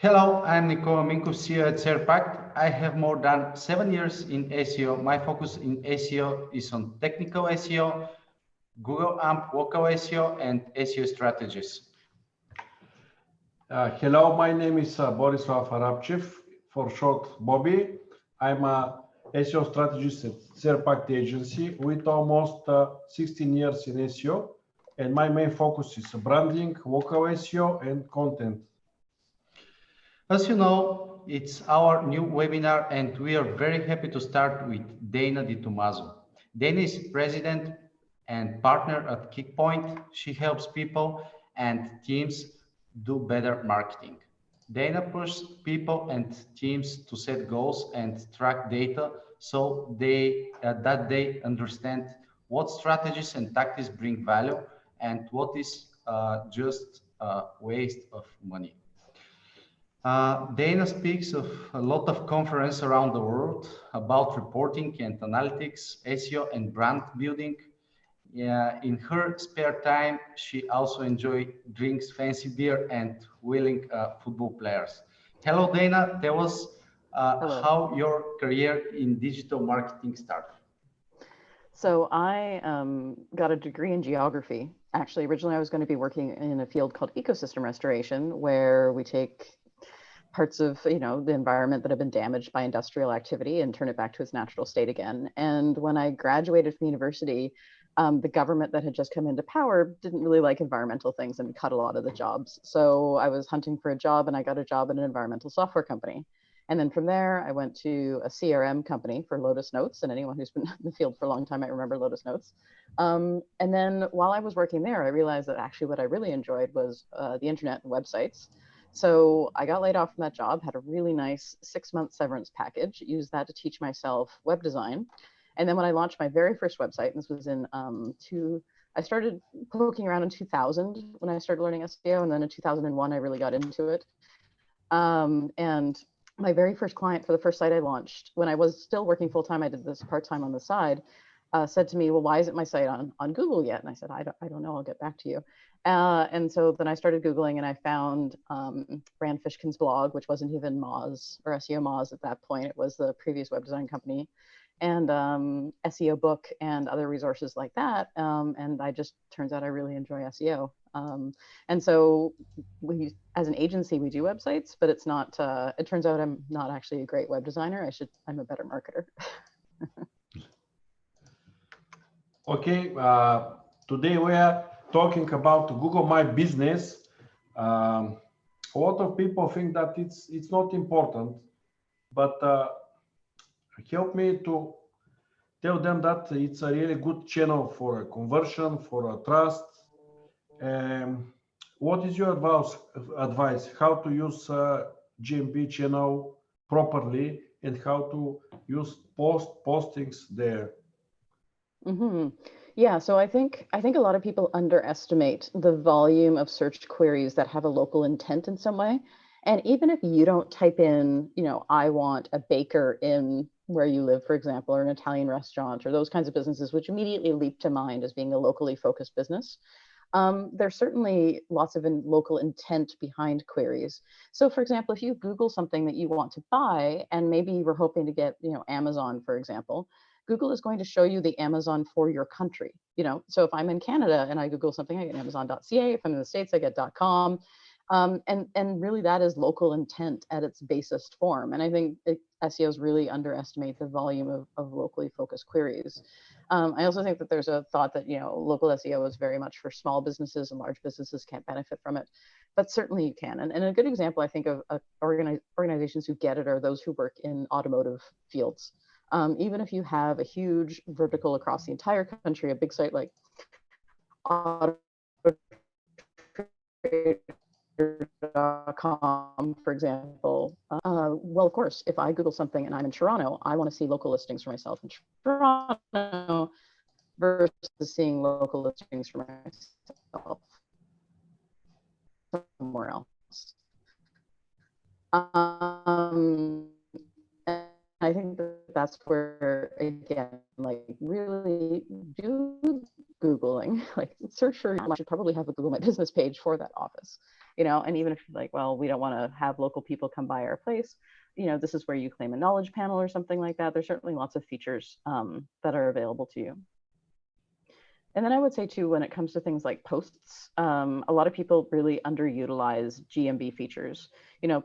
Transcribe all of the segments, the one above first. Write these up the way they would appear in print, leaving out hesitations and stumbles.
Hello, I'm Nico Minko, CEO at Serpact. I have more than 7 years in SEO. My focus in SEO is on technical SEO, Google AMP, local SEO, and SEO strategies. Hello, my name is Borislav Arabchev, for short Bobby. I'm a SEO strategist at Serpact agency with almost 16 years in SEO, and my main focus is branding, local SEO, and content. As you know, it's our new webinar, and we are very happy to start with Dana DiTomaso. Dana is president and partner at Kickpoint. She helps people and teams do better marketing. Dana pushes people and teams to set goals and track data so that they understand what strategies and tactics bring value and what is just a waste of money. Dana speaks of a lot of conferences around the world about reporting and analytics, SEO, and brand building. In her spare time, she also enjoys drinks fancy beer and wheeling football players. Hello, Dana. Tell us how your career in digital marketing started. So I got a degree in geography. Actually, originally I was going to be working in a field called ecosystem restoration, where we take parts of the environment that have been damaged by industrial activity and turn it back to its natural state again. And when I graduated from university, the government that had just come into power didn't really like environmental things and cut a lot of the jobs. So I was hunting for a job, and I got a job at an environmental software company. And then from there, I went to a CRM company for Lotus Notes. And anyone who's been in the field for a long time might remember Lotus Notes. And then while I was working there, I realized that actually what I really enjoyed was the internet and websites. So I got laid off from that job, had a really nice 6-month severance package, used that to teach myself web design. And then when I launched my very first website, and this was in I started poking around in 2000 when I started learning SEO. And then in 2001, I really got into it. And my very first client for the first site I launched, when I was still working full-time, I did this part-time on the side, said to me, well, why isn't my site on Google yet? And I said, I don't know, I'll get back to you. And so then I started Googling, and I found Brand Fishkin's blog, which wasn't even Moz or SEO Moz at that point. It was the previous web design company, and SEO book and other resources like that. And turns out I really enjoy SEO. And so we, as an agency, we do websites, but it's not, it turns out I'm not actually a great web designer. I'm a better marketer. Okay, today we are talking about Google My Business. A lot of people think that it's not important, but help me to tell them that it's a really good channel for a conversion, for a trust. What is your advice how to use GMB channel properly and how to use postings there? Mm-hmm. Yeah, so I think a lot of people underestimate the volume of search queries that have a local intent in some way. And even if you don't type in, I want a baker in where you live, for example, or an Italian restaurant, or those kinds of businesses, which immediately leap to mind as being a locally focused business, there's certainly lots of local intent behind queries. So for example, if you Google something that you want to buy, and maybe you were hoping to get, Amazon, for example, Google is going to show you the Amazon for your country. So if I'm in Canada and I Google something, I get Amazon.ca. If I'm in the States, I get .com. And really that is local intent at its basest form. And I think SEOs really underestimate the volume of locally focused queries. I also think that there's a thought that, local SEO is very much for small businesses, and large businesses can't benefit from it, but certainly you can. And a good example, I think, of organizations who get it are those who work in automotive fields. Even if you have a huge vertical across the entire country, a big site like autotrader.com, for example, well, of course, if I Google something and I'm in Toronto, I want to see local listings for myself in Toronto versus seeing local listings for myself somewhere else. And I think that's where, again, really do Googling, search for, I should probably have a Google My Business page for that office. and even if you're like, well, we don't want to have local people come by our place, this is where you claim a knowledge panel or something like that. There's certainly lots of features that are available to you. And then I would say too, when it comes to things like posts, a lot of people really underutilize GMB features.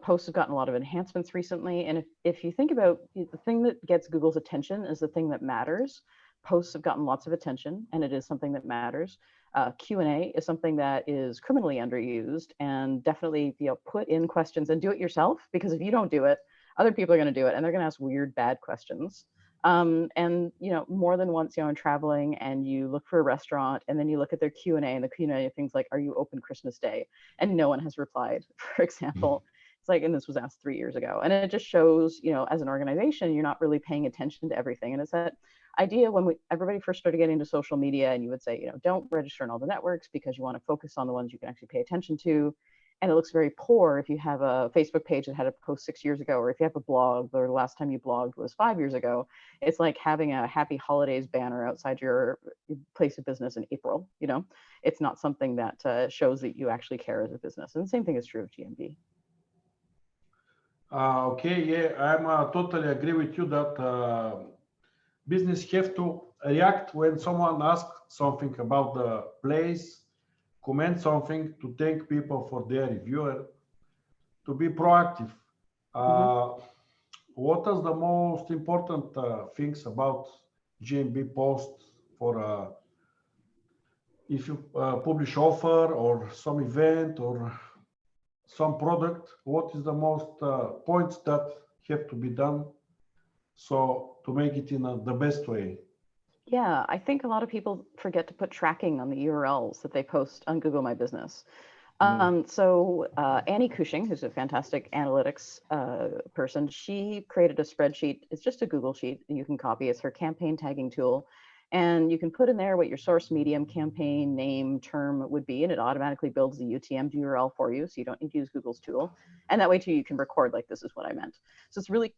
Posts have gotten a lot of enhancements recently. And if you think about the thing that gets Google's attention is the thing that matters. Posts have gotten lots of attention, and it is something that matters. Q&A is something that is criminally underused, and definitely put in questions and do it yourself, because if you don't do it, other people are going to do it, and they're going to ask weird, bad questions. And more than once, I'm traveling and you look for a restaurant and then you look at their Q&A, and the Q&A things like, are you open Christmas Day? And no one has replied, for example. It's like, and this was asked 3 years ago. And it just shows, as an organization, you're not really paying attention to everything. And it's that idea when everybody first started getting into social media, and you would say, don't register in all the networks because you want to focus on the ones you can actually pay attention to. And it looks very poor if you have a Facebook page that had a post 6 years ago, or if you have a blog, or the last time you blogged was 5 years ago. It's like having a happy holidays banner outside your place of business in April. It's not something that shows that you actually care as a business. And the same thing is true of GMB. Okay, yeah, I'm totally agree with you that business have to react when someone asks something about the place, comment something, to thank people for their reviewer, to be proactive. What are the most important things about GMB posts for if you publish offer or some event or some product? What is the most points that have to be done so to make it in the best way? Yeah, I think a lot of people forget to put tracking on the URLs that they post on Google My Business. So Annie Cushing, who's a fantastic analytics person, she created a spreadsheet. It's just a Google sheet you can copy. It's her campaign tagging tool. And you can put in there what your source, medium, campaign, name, term would be, and it automatically builds the UTM URL for you. So you don't need to use Google's tool. And that way too, you can record like, this is what I meant. So it's really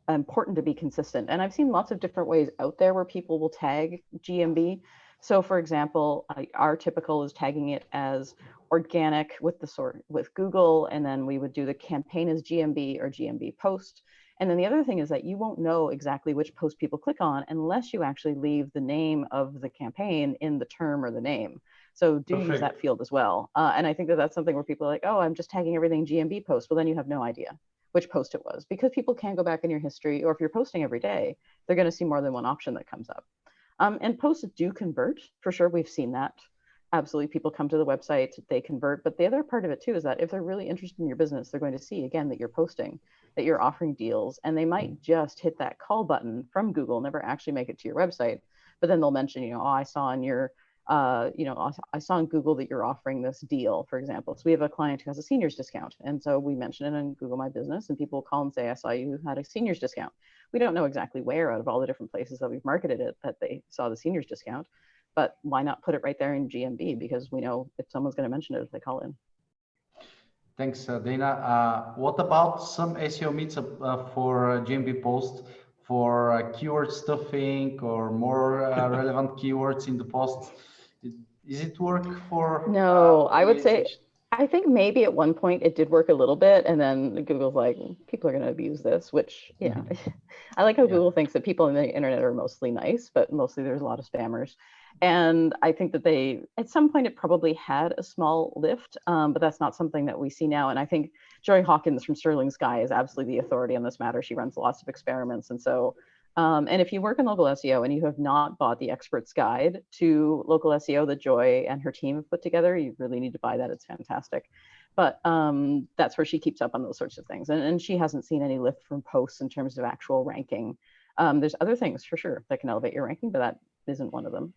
important to be consistent. And I've seen lots of different ways out there where people will tag GMB. So for example, our typical is tagging it as organic with with Google, and then we would do the campaign as GMB or GMB post. And then the other thing is that you won't know exactly which post people click on unless you actually leave the name of the campaign in the term or the name. So do use that field as well. And I think that that's something where people are like, oh, I'm just tagging everything GMB post. Well, then you have no idea which post it was, because people can go back in your history, or if you're posting every day, they're going to see more than one option that comes up. And posts do convert, for sure. We've seen that. Absolutely. People come to the website, they convert. But the other part of it too is that if they're really interested in your business, they're going to see again that you're posting, that you're offering deals, and they might just hit that call button from Google, never actually make it to your website. But then they'll mention, oh, I saw on your I saw on Google that you're offering this deal, for example. So we have a client who has a seniors discount. And so we mention it on Google My Business, and people call and say, I saw you had a seniors discount. We don't know exactly where out of all the different places that we've marketed it that they saw the seniors discount, but why not put it right there in GMB? Because we know if someone's going to mention it if they call in. Thanks, Dana. What about some SEO myths for GMB post for keyword stuffing or more relevant keywords in the post? Is it work for? No, I would say, I think maybe at one point it did work a little bit, and then Google's like, people are going to abuse this, which, yeah, I like how Google thinks that people on the internet are mostly nice, but mostly there's a lot of spammers. And I think that they, at some point, it probably had a small lift, but that's not something that we see now. And I think Joy Hawkins from Sterling Sky is absolutely the authority on this matter. She runs lots of experiments. And so, and if you work in local SEO and you have not bought the expert's guide to local SEO that Joy and her team have put together, you really need to buy that. It's fantastic. But that's where she keeps up on those sorts of things. And she hasn't seen any lift from posts in terms of actual ranking. There's other things for sure that can elevate your ranking, but that isn't one of them.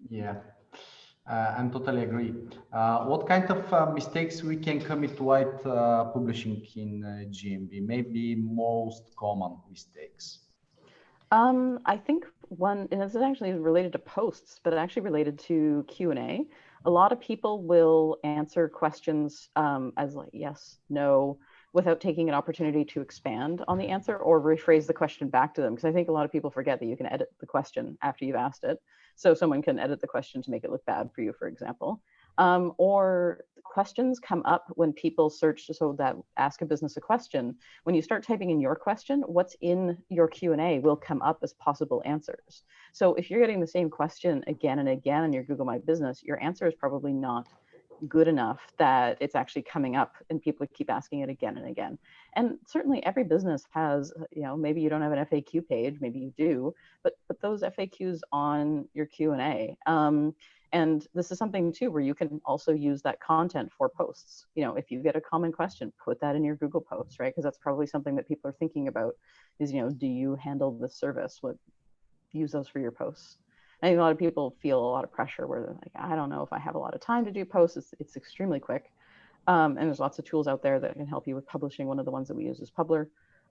Yeah, I'm totally agree. What kind of mistakes we can commit while publishing in GMB? Maybe most common mistakes. I think one, and this is actually related to posts, but actually related to Q&A. A lot of people will answer questions as like yes, no, without taking an opportunity to expand on the answer or rephrase the question back to them. Because I think a lot of people forget that you can edit the question after you've asked it. So someone can edit the question to make it look bad for you, for example. Or questions come up when people search, so that ask a business a question. When you start typing in your question, what's in your Q&A will come up as possible answers. So if you're getting the same question again and again in your Google My Business, your answer is probably not good enough that it's actually coming up and people keep asking it again and again. And certainly every business has, maybe you don't have an FAQ page, maybe you do, but put those FAQs on your Q&A. And this is something too, where you can also use that content for posts. If you get a common question, put that in your Google posts, right? Because that's probably something that people are thinking about is, do you handle this service? Use those for your posts. I think a lot of people feel a lot of pressure where they're like, I don't know if I have a lot of time to do posts. It's extremely quick. And there's lots of tools out there that can help you with publishing. One of the ones that we use is Publer.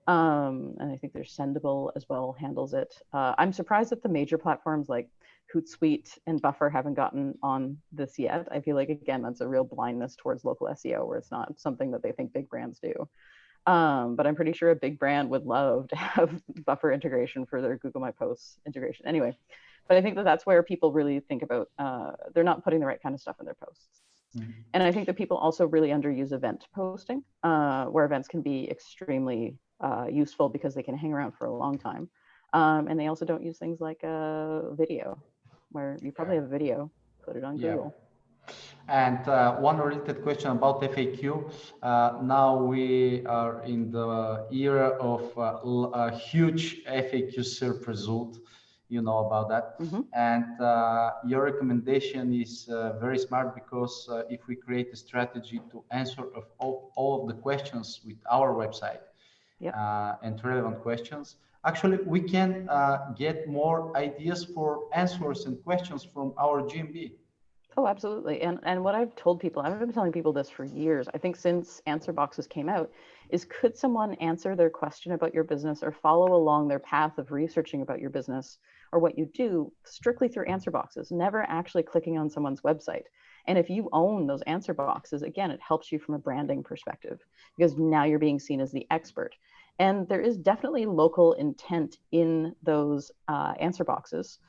And I think there's Sendable as well, handles it. I'm surprised that the major platforms like Hootsuite and Buffer haven't gotten on this yet. I feel like, again, that's a real blindness towards local SEO, where it's not something that they think big brands do. But I'm pretty sure a big brand would love to have Buffer integration for their Google My Posts integration. Anyway, but I think that that's where people really think about, they're not putting the right kind of stuff in their posts. Mm-hmm. And I think that people also really underuse event posting, where events can be extremely useful because they can hang around for a long time. And they also don't use things like video, where you probably have a video, put it on Google. And one related question about FAQ. Now we are in the era of a huge FAQ search result. You know about that. Mm-hmm. And your recommendation is very smart, because if we create a strategy to answer all of the questions with our website, yep, and relevant questions, actually we can get more ideas for answers and questions from our GMB. Oh, absolutely. And what I've told people, I've been telling people this for years, I think since answer boxes came out, is could someone answer their question about your business or follow along their path of researching about your business or what you do strictly through answer boxes, never actually clicking on someone's website. And if you own those answer boxes, again, it helps you from a branding perspective, because now you're being seen as the expert. And there is definitely local intent in those answer boxes.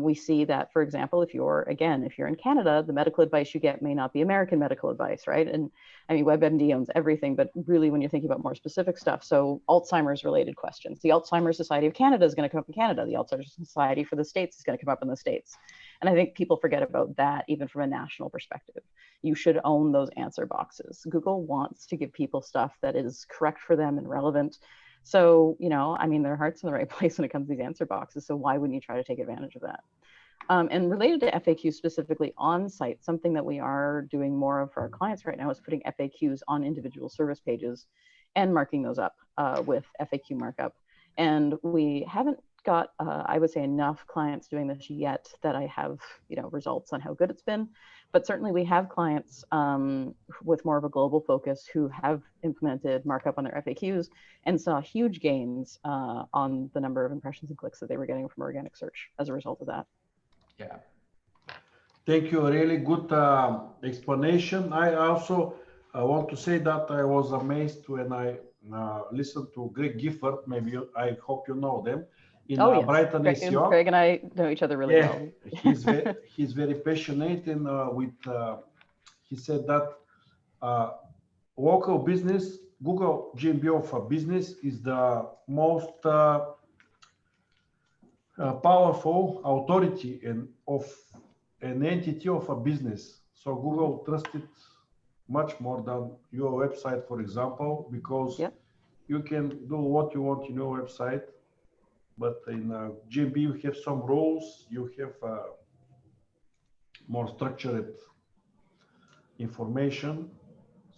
We see that, for example, if you're in Canada, the medical advice you get may not be American medical advice, right? And I mean, WebMD owns everything, but really when you're thinking about more specific stuff, so Alzheimer's related questions, the Alzheimer's Society of Canada is going to come up in Canada. The Alzheimer's Society for the States is going to come up in the States. And I think people forget about that even from a national perspective. You should own those answer boxes. Google wants to give people stuff that is correct for them and relevant. So, I mean, their heart's in the right place when it comes to these answer boxes. So why wouldn't you try to take advantage of that? And related to FAQs specifically on site, something that we are doing more of for our clients right now is putting FAQs on individual service pages and marking those up with FAQ markup. And we haven't got, I would say, enough clients doing this yet that I have, results on how good it's been. But certainly we have clients with more of a global focus who have implemented markup on their FAQs and saw huge gains on the number of impressions and clicks that they were getting from organic search as a result of that. Yeah. Thank you. Really good explanation. I also want to say that I was amazed when I listened to Greg Gifford. Maybe I hope you know them. In yes. Brighton SEO. Greg and I know each other really well. he's very passionate, and he said that local business, Google GMB of a business is the most powerful authority of an entity of a business. So Google trusts it much more than your website, for example, because you can do what you want in your website. But in GMB, you have some rules, you have more structured information.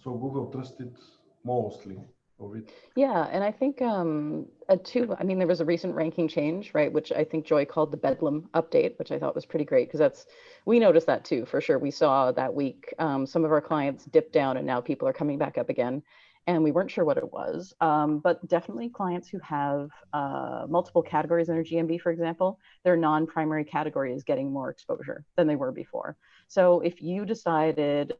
So Google trusted mostly of it. Yeah, and I think there was a recent ranking change, right, which I think Joy called the Bedlam update, which I thought was pretty great, because we noticed that too, for sure. We saw that week some of our clients dipped down and now people are coming back up again. And we weren't sure what it was, but definitely clients who have multiple categories in their GMB, for example, their non-primary category is getting more exposure than they were before. So if you decided,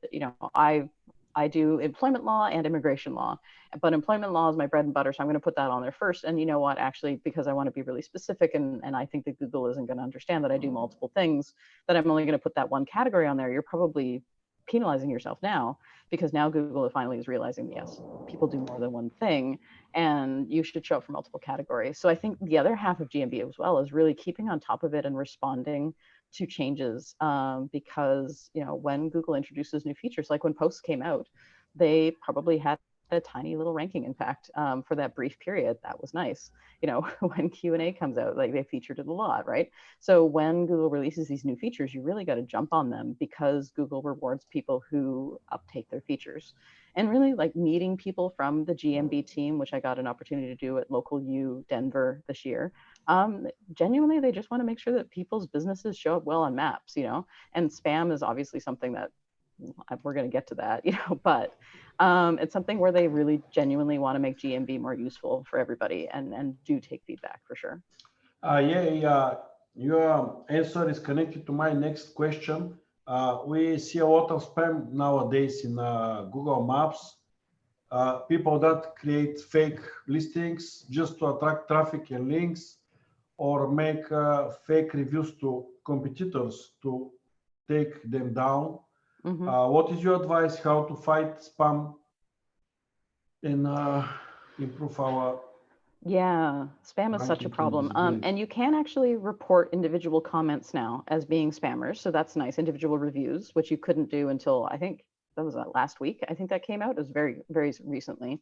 I do employment law and immigration law, but employment law is my bread and butter, so I'm going to put that on there first. And you know what, actually, because I want to be really specific and I think that Google isn't going to understand that I do multiple things, that I'm only going to put that one category on there, you're probably penalizing yourself now, because now Google finally is realizing, yes, people do more than one thing, and you should show up for multiple categories. So I think the other half of GMB as well is really keeping on top of it and responding to changes, because when Google introduces new features, like when posts came out, they probably had a tiny little ranking impact for that brief period. That was nice. When Q&A comes out, like they featured it a lot, right? So when Google releases these new features, you really got to jump on them, because Google rewards people who uptake their features. And really, like, meeting people from the GMB team, which I got an opportunity to do at Local U Denver this year. Genuinely, they just want to make sure that people's businesses show up well on maps, and spam is obviously something that we're going to get to that, but it's something where they really genuinely want to make GMB more useful for everybody, and do take feedback for sure. Your answer is connected to my next question. We see a lot of spam nowadays in Google Maps. People that create fake listings just to attract traffic and links, or make fake reviews to competitors to take them down. What is your advice how to fight spam and improve our... Yeah, spam is such a problem. And you can actually report individual comments now as being spammers. So that's nice. Individual reviews, which you couldn't do until, I think that was last week. I think that came out. It was very, very recently.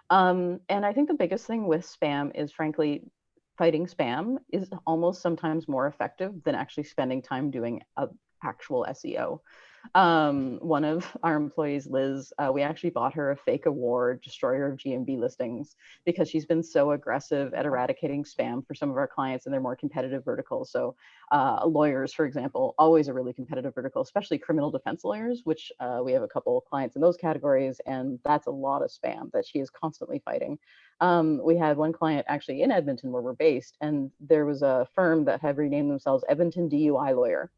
And I think the biggest thing with spam is, frankly, fighting spam is almost sometimes more effective than actually spending time doing actual SEO. One of our employees, Liz, we actually bought her a fake award, Destroyer of GMB Listings, because she's been so aggressive at eradicating spam for some of our clients in their more competitive verticals. So lawyers, for example, always a really competitive vertical, especially criminal defense lawyers, which we have a couple of clients in those categories, and that's a lot of spam that she is constantly fighting. We had one client actually in Edmonton, where we're based, and there was a firm that had renamed themselves Edmonton DUI Lawyer.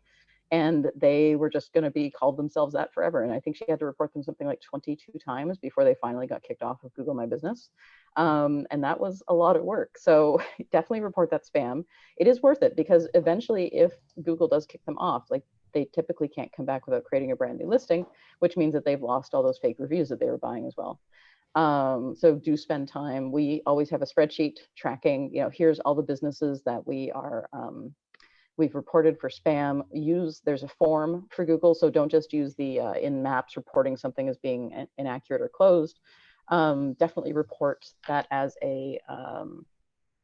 And they were just going to be called themselves that forever. And I think she had to report them something like 22 times before they finally got kicked off of Google My Business. And that was a lot of work. So definitely report that spam. It is worth it, because eventually, if Google does kick them off, like, they typically can't come back without creating a brand new listing, which means that they've lost all those fake reviews that they were buying as well. So do spend time. We always have a spreadsheet tracking, here's all the businesses that we are, we've reported for spam. There's a form for Google, so don't just use the in Maps reporting something as being inaccurate or closed. Definitely report that as a,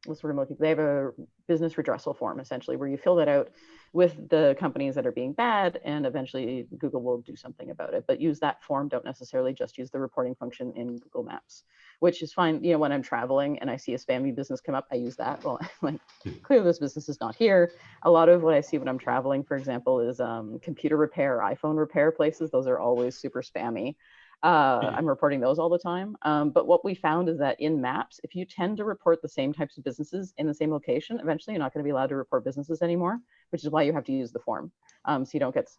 they have a business redressal form, essentially, where you fill that out with the companies that are being bad, and eventually Google will do something about it. But use that form, don't necessarily just use the reporting function in Google Maps, which is fine. When I'm traveling and I see a spammy business come up, I use that. Well, like, clearly this business is not here. A lot of what I see when I'm traveling, for example, is computer repair, iPhone repair places. Those are always super spammy. I'm reporting those all the time. But what we found is that in Maps, if you tend to report the same types of businesses in the same location, eventually you're not going to be allowed to report businesses anymore, which is why you have to use the form. So you don't get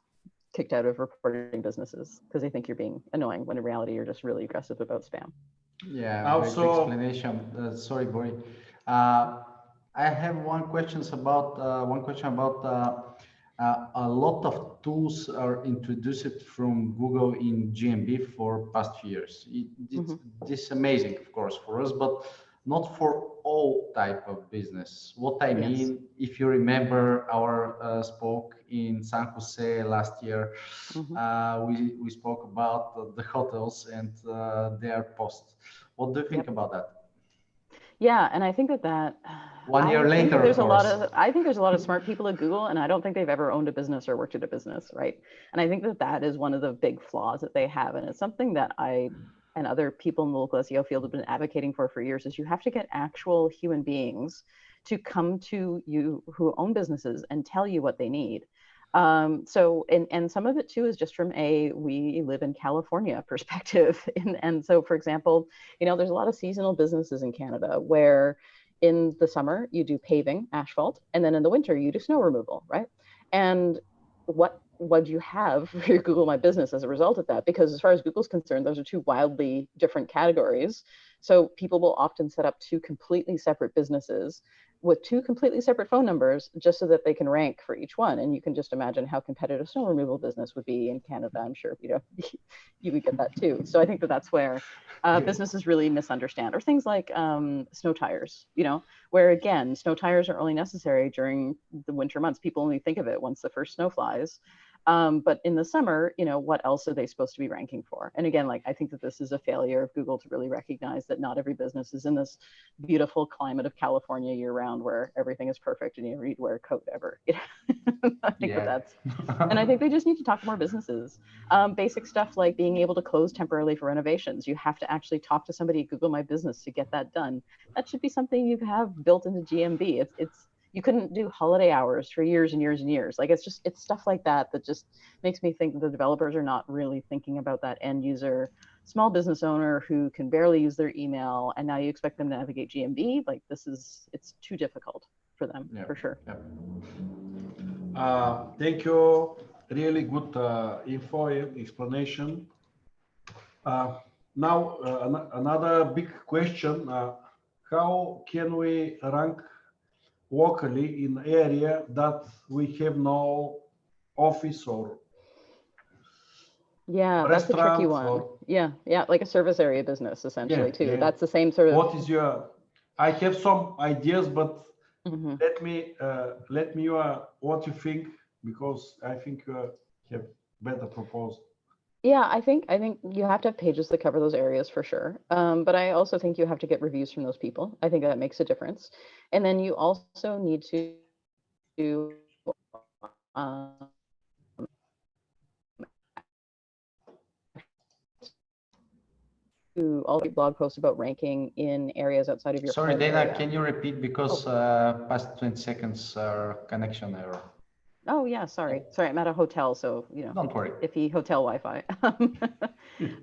kicked out of reporting businesses because they think you're being annoying, when in reality, you're just really aggressive about spam. Yeah, also, explanation. Sorry, Bori. I have one question about a lot of tools are introduced from Google in GMB for past few years. This is amazing, of course, for us, but not for all type of business. What I mean, if you remember our spoke in San Jose last year, we spoke about the hotels and their posts. What do you think about that? Yeah, and I think that 1 year later, I think there's a lot of smart people at Google, and I don't think they've ever owned a business or worked at a business, right? And I think that is one of the big flaws that they have, and it's something that I and other people in the local SEO field have been advocating for years, is you have to get actual human beings to come to you who own businesses and tell you what they need. So some of it too is just from we live in California perspective. And so, for example, there's a lot of seasonal businesses in Canada where in the summer you do paving, asphalt, and then in the winter you do snow removal, right? And what do you have for your Google My Business as a result of that? Because as far as Google's concerned, those are two wildly different categories. So people will often set up two completely separate businesses with two completely separate phone numbers just so that they can rank for each one. And you can just imagine how competitive snow removal business would be in Canada. I'm sure, you know, you would get that too. So I think that that's where businesses really misunderstand, or things like snow tires, you know, where again, snow tires are only necessary during the winter months. People only think of it once the first snow flies. But in the summer, you know, what else are they supposed to be ranking for? And again, like, I think that this is a failure of Google to really recognize that not every business is in this beautiful climate of California year round where everything is perfect and you need to wear a coat ever. I think that that's, and I think they just need to talk to more businesses. Basic stuff like being able to close temporarily for renovations. You have to actually talk to somebody at Google My Business to get that done. That should be something you have built into GMB. It's you couldn't do holiday hours for years and years and years. Like, it's stuff like that that just makes me think that the developers are not really thinking about that end user, small business owner who can barely use their email, and now you expect them to navigate GMB. Like, it's too difficult for them, for sure. Thank you. Really good info explanation. Now, another big question: how can we rank locally in area that we have no office or that's a tricky one. or... Yeah, like a service area business essentially too. Yeah. That's the same sort of. What is your? I have some ideas, but let me what you think, because I think you have better proposal. Yeah, I think you have to have pages that cover those areas for sure. But I also think you have to get reviews from those people. I think that makes a difference. And then you also need to all blog posts about ranking in areas outside of your Sorry, Dana, area. can you repeat, because past 20 seconds connection error. Oh yeah, sorry, I'm at a hotel, so you know, don't worry, iffy hotel Wi-Fi.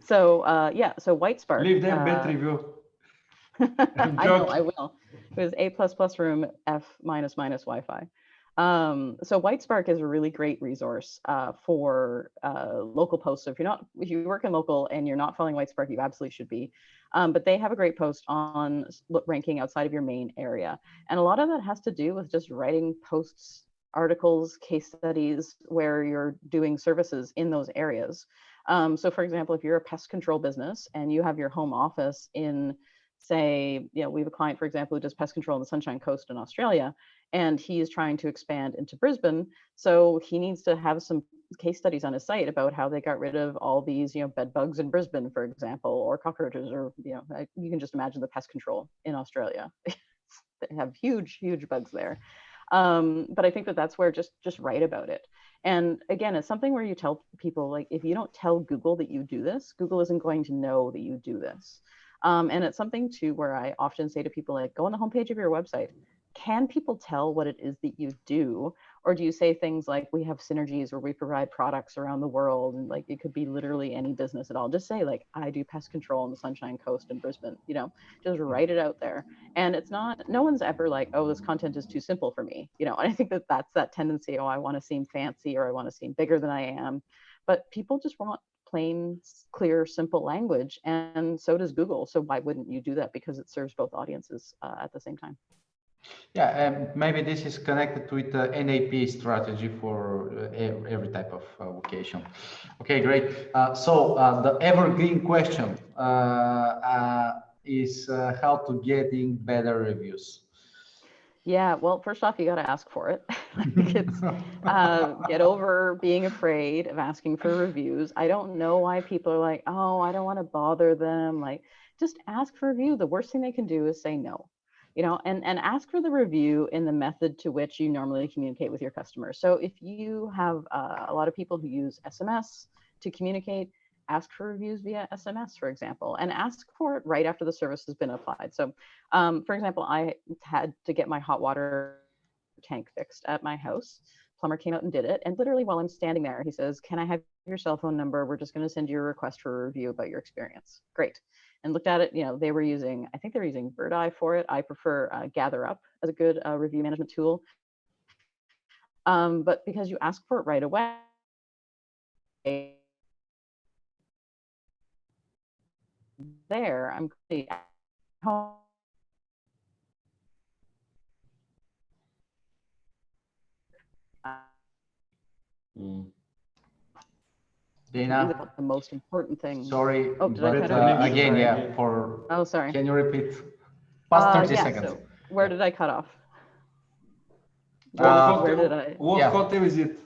So yeah, so White Spark. Leave them bad review. I know, I will. It was A++ room F minus Wi-Fi. So White Spark is a really great resource for local posts. So if you work in local and you're not following White Spark, you absolutely should be. But they have a great post on ranking outside of your main area. And a lot of that has to do with just writing posts, articles, case studies where you're doing services in those areas. So for example, if you're a pest control business and you have your home office in, say, you know, we have a client, for example, who does pest control on the Sunshine Coast in Australia, and he is trying to expand into Brisbane. So he needs to have some case studies on his site about how they got rid of all these, you know, bed bugs in Brisbane, for example, or cockroaches, or, you know, you can just imagine the pest control in Australia. They have huge bugs there. But I think that that's where just write about it. And again, it's something where you tell people, like, if you don't tell Google that you do this, Google isn't going to know that you do this. And it's something too where I often say to people, like, go on the homepage of your website. Can people tell what it is that you do? Or do you say things like, we have synergies where we provide products around the world? And like, it could be literally any business at all. Just say, like, I do pest control on the Sunshine Coast in Brisbane, you know, just write it out there. And it's not, no one's ever like, oh, this content is too simple for me, you know. And I think that that's that tendency, oh, I want to seem fancy, or I want to seem bigger than I am. But people just want plain, clear, simple language. And so does Google. So why wouldn't you do that? Because it serves both audiences at the same time. Yeah, maybe this is connected with the NAP strategy for every type of location. Okay, great. So the evergreen question is how to getting better reviews. Yeah, well, first off, you got to ask for it. It's get over being afraid of asking for reviews. I don't know why people are like, oh, I don't want to bother them. Like, just ask for a review. The worst thing they can do is say no. You know, and ask for the review in the method to which you normally communicate with your customers. So if you have a lot of people who use SMS to communicate, ask for reviews via SMS, for example, and ask for it right after the service has been applied. So for example, I had to get my hot water tank fixed at my house. Plumber came out and did it. And literally while I'm standing there, he says, can I have your cell phone number? We're just going to send you a request for a review about your experience. Great. And looked at it, you know, they were using, I think they were using Birdeye for it. I prefer GatherUp as a good review management tool. But because you ask for it right away, there, I'm home. Mm. Dana, The most important thing. sorry, Oh, did I but cut off? again, Sorry. yeah, for, Oh, sorry. can you repeat? Past 30 Yeah, seconds. so where did I cut off? What yeah. hotel is it?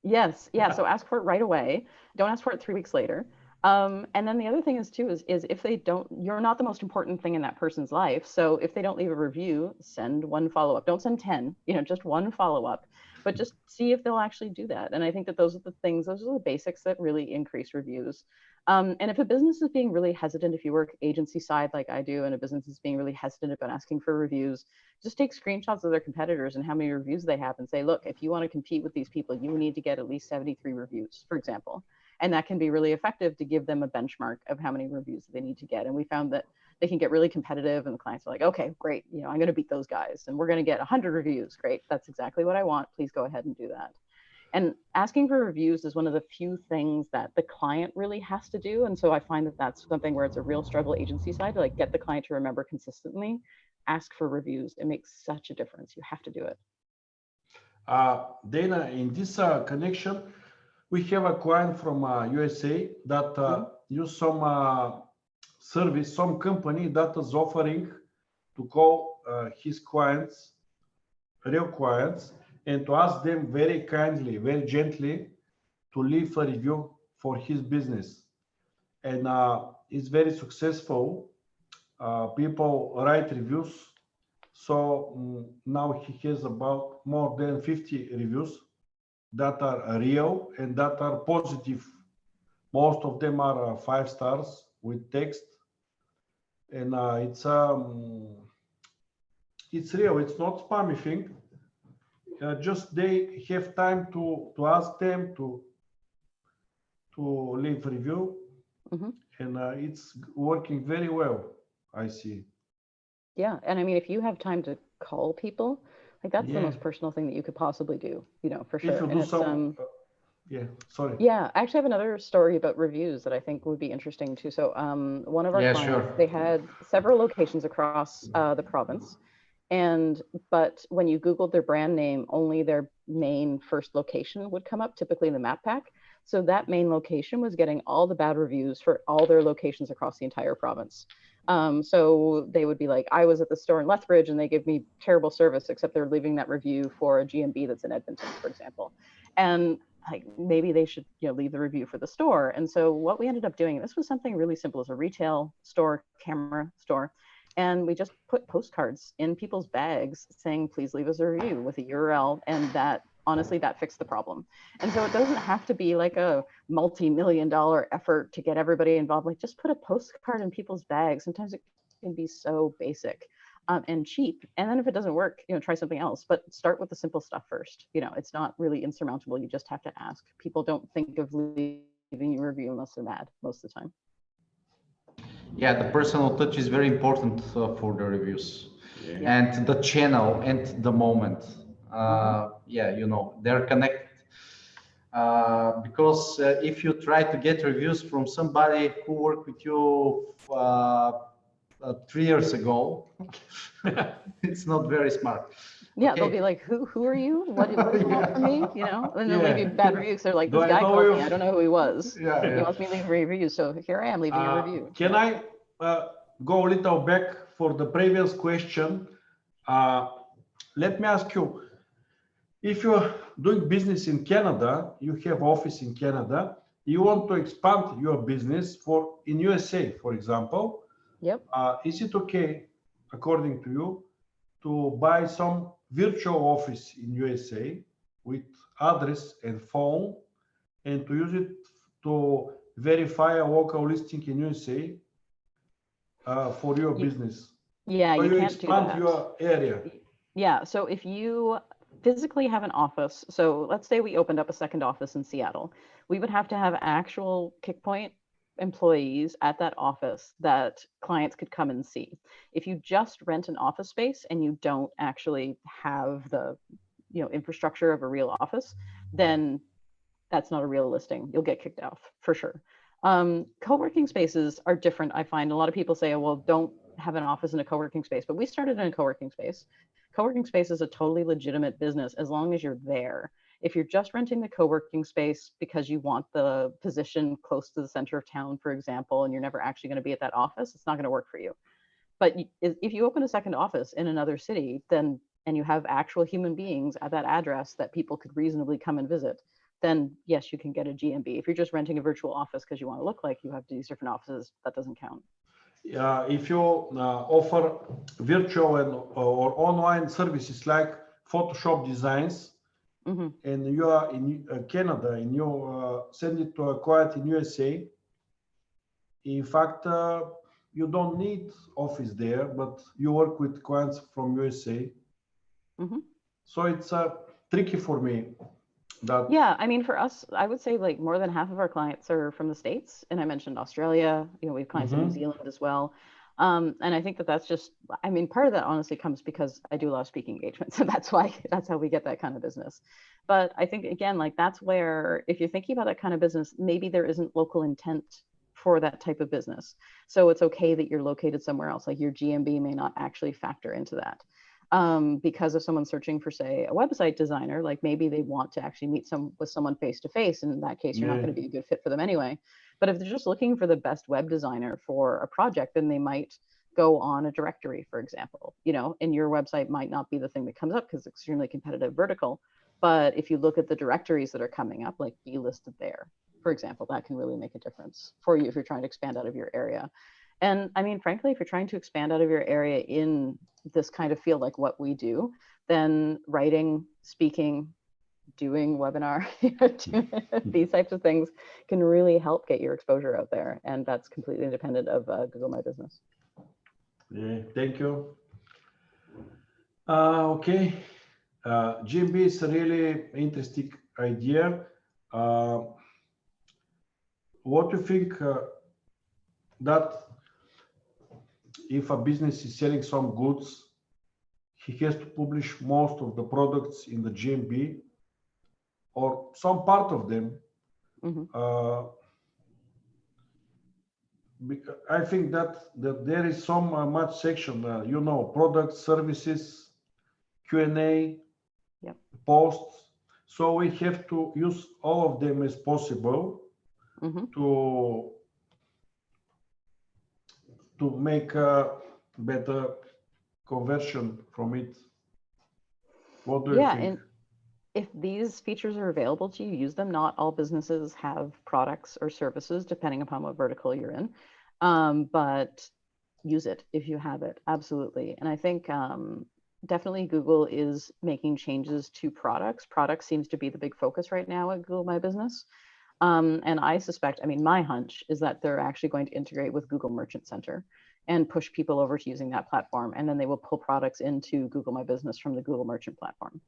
Yes, yeah. So ask for it right away. Don't ask for it 3 weeks later. And then the other thing is too is if they don't, you're not the most important thing in that person's life. So if they don't leave a review, send one follow-up. Don't send 10, just one follow-up, but just see if they'll actually do that. And I think that those are the things, those are the basics that really increase reviews. And if a business is being really hesitant, if you work agency side like I do, and a business is being really hesitant about asking for reviews, just take screenshots of their competitors and how many reviews they have and say, look, if you want to compete with these people, you need to get at least 73 reviews, for example. And that can be really effective to give them a benchmark of how many reviews they need to get. And we found that they can get really competitive and the clients are like, okay, great. I'm going to beat those guys and we're going to get 100 reviews. Great. That's exactly what I want. Please go ahead and do that. And asking for reviews is one of the few things that the client really has to do. And so I find that that's something where it's a real struggle agency side to like get the client to remember consistently, ask for reviews. It makes such a difference. You have to do it. Dana, in this connection, we have a client from USA that use some service, some company that is offering to call his clients, real clients, and to ask them very kindly, very gently to leave a review for his business. And it's very successful. People write reviews. So now he has about more than 50 reviews that are real and that are positive. Most of them are 5 stars with text. And it's real. It's not spammy thing. Just they have time to ask them to leave review, and it's working very well. I see. Yeah, and I mean, if you have time to call people, like that's the most personal thing that you could possibly do, for sure. If you do some, sorry. Yeah, I actually have another story about reviews that I think would be interesting too. So, one of our clients, they had several locations across the province. But when you Googled their brand name, only their main first location would come up, typically in the map pack. So that main location was getting all the bad reviews for all their locations across the entire province. So they would be like, I was at the store in Lethbridge and they gave me terrible service, except they're leaving that review for a GMB that's in Edmonton, for example. And like maybe they should leave the review for the store. And so what we ended up doing, this was something really simple, as a retail store, camera store. And we just put postcards in people's bags saying, please leave us a review with a URL. And that, honestly, that fixed the problem. And so it doesn't have to be like a multi-million-dollar effort to get everybody involved. Like just put a postcard in people's bags. Sometimes it can be so basic and cheap. And then if it doesn't work, try something else, but start with the simple stuff first. It's not really insurmountable. You just have to ask. People don't think of leaving you a review unless they're mad most of the time. Yeah, the personal touch is very important for the reviews, and the channel and the moment. They're connected. Because if you try to get reviews from somebody who worked with you 3 years ago, it's not very smart. Yeah, okay. They'll be like, who are you? What do you want from me? And they'll leave you bad reviews. They're like, this guy called me. I don't know who he was. He wants me to leave a review. So here I am leaving a review. Can I go a little back for the previous question? Let me ask you, if you're doing business in Canada, you have office in Canada, you want to expand your business in USA, for example. Yep. Is it okay, according to you, to buy some virtual office in USA with address and phone, and to use it to verify a local listing in USA for your business? Yeah, so you can't expand do that. Your area. Yeah, so if you physically have an office, so let's say we opened up a second office in Seattle, we would have to have actual Kickpoint employees at that office that clients could come and see. If you just rent an office space and you don't actually have the infrastructure of a real office, then that's not a real listing. You'll get kicked off for sure. Co-working spaces are different. I find a lot of people say, oh, well, don't have an office in a co-working space, but we started in a co-working space. Co-working space is a totally legitimate business as long as you're there. If you're just renting the co-working space because you want the position close to the center of town, for example, and you're never actually going to be at that office, it's not going to work for you. But if you open a second office in another city, then, and you have actual human beings at that address that people could reasonably come and visit, then yes, you can get a GMB. If you're just renting a virtual office because you want to look like you have these different offices, that doesn't count. If you offer virtual and or online services like Photoshop designs, and you are in Canada and you send it to a client in USA, in fact, you don't need office there, but you work with clients from USA. So it's tricky for me. That yeah, I mean, for us, I would say like more than half of our clients are from the States, and I mentioned Australia. You know, we have clients in New Zealand as well. And I think that that's just, I mean, part of that honestly comes because I do a lot of speaking engagements, so that's how we get that kind of business. But I think again, like that's where, if you're thinking about that kind of business, maybe there isn't local intent for that type of business. So it's okay that you're located somewhere else. Like your GMB may not actually factor into that. Because if someone's searching for, say, a website designer, like maybe they want to actually meet with someone face to face, and in that case, you're not going to be a good fit for them anyway. But if they're just looking for the best web designer for a project, then they might go on a directory, for example, you know, and your website might not be the thing that comes up because it's extremely competitive vertical. But if you look at the directories that are coming up, like be listed there, for example, that can really make a difference for you if you're trying to expand out of your area. And I mean, frankly, if you're trying to expand out of your area in this kind of field, like what we do, then writing, speaking, doing webinar, these types of things can really help get your exposure out there. And that's completely independent of Google My Business. Yeah, thank you. Okay. GMB is a really interesting idea. What do you think that if a business is selling some goods, he has to publish most of the products in the GMB or some part of them? I think that there is so much section, you know, products, services, Q&A, posts. So we have to use all of them as possible to make a better conversion from it. What do you think? And if these features are available to you, use them. Not all businesses have products or services, depending upon what vertical you're in, but use it if you have it, absolutely. And I think definitely Google is making changes to products. Products seems to be the big focus right now at Google My Business. And I suspect, I mean, my hunch is that they're actually going to integrate with Google Merchant Center and push people over to using that platform. And then they will pull products into Google My Business from the Google Merchant platform.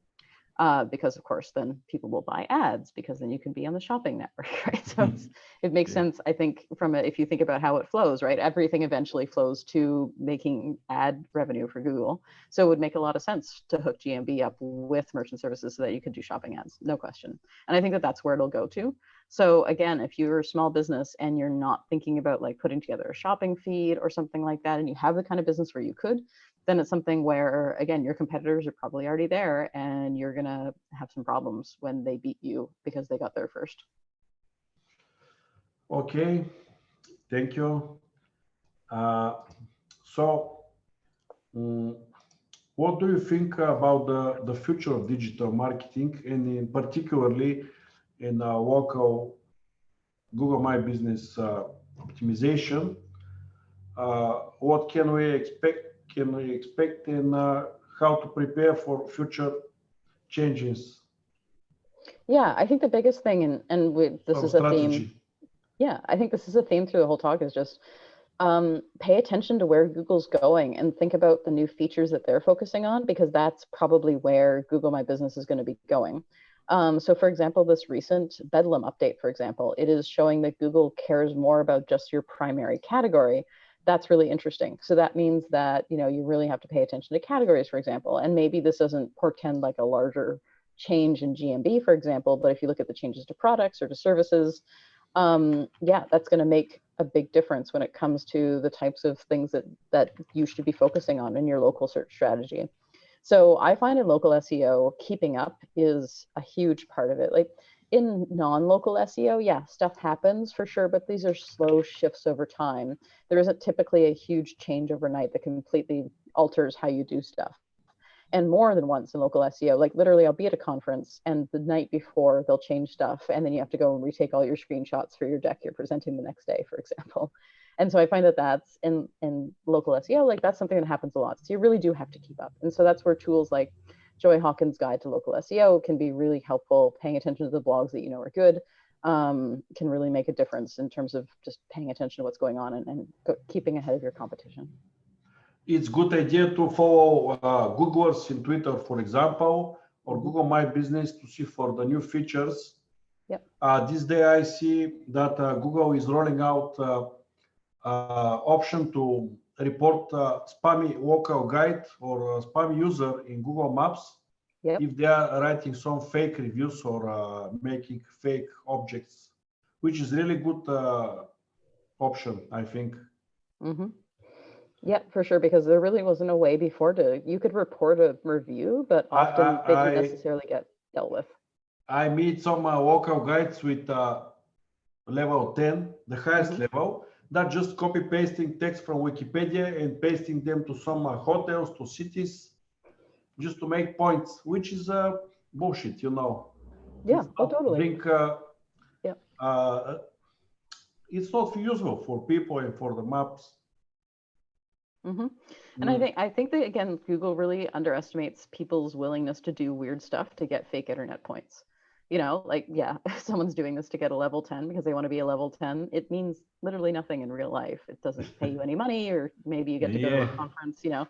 Because of course, then people will buy ads because then you can be on the shopping network, right? So it makes sense, I think, if you think about how it flows, right? Everything eventually flows to making ad revenue for Google. So it would make a lot of sense to hook GMB up with merchant services so that you could do shopping ads, no question. And I think that that's where it'll go to. So again, if you're a small business and you're not thinking about like putting together a shopping feed or something like that, and you have the kind of business where you could, then it's something where, again, your competitors are probably already there and you're going to have some problems when they beat you because they got there first. Okay, thank you. What do you think about the future of digital marketing, and in particularly in local Google My Business optimization? What can we expect? And how to prepare for future changes? Yeah, I think the biggest thing, this is a theme. Yeah, I think this is a theme through the whole talk, is just pay attention to where Google's going and think about the new features that they're focusing on, because that's probably where Google My Business is going to be going. So for example, this recent Bedlam update, for example, it is showing that Google cares more about just your primary category. That's really interesting. So that means that, you know, you really have to pay attention to categories, for example, and maybe this doesn't portend like a larger change in GMB, for example, but if you look at the changes to products or to services, yeah, that's going to make a big difference when it comes to the types of things that you should be focusing on in your local search strategy. So I find in local SEO, keeping up is a huge part of it. Like in non-local SEO, yeah, stuff happens for sure, but these are slow shifts over time. There isn't typically a huge change overnight that completely alters how you do stuff. And more than once in local SEO, like literally I'll be at a conference and the night before they'll change stuff, and then you have to go and retake all your screenshots for your deck you're presenting the next day, for example. And so I find that that's in local SEO, like that's something that happens a lot. So you really do have to keep up. And so that's where tools like Joy Hawkins' Guide to Local SEO can be really helpful. Paying attention to the blogs that you know are good can really make a difference in terms of just paying attention to what's going on and keeping ahead of your competition. It's good idea to follow Google's in Twitter, for example, or Google My Business to see for the new features. Yep. This day I see that Google is rolling out option to report spammy local guide or spam user in Google Maps. Yep. If they are writing some fake reviews or making fake objects, which is really good option, I think. Mm-hmm. Yeah, for sure, because there really wasn't a way before you could report a review, but often they didn't necessarily get dealt with. I meet some local guides with level 10, the highest level, that just copy pasting text from Wikipedia and pasting them to some hotels, to cities, just to make points, which is bullshit, you know. Yeah, totally. It's not useful for people and for the maps. Mm-hmm. And I think that again, Google really underestimates people's willingness to do weird stuff to get fake internet points. You know, like, yeah, if someone's doing this to get a level 10 because they want to be a level 10, it means literally nothing in real life. It doesn't pay you any money, or maybe you get to go to a conference, you know,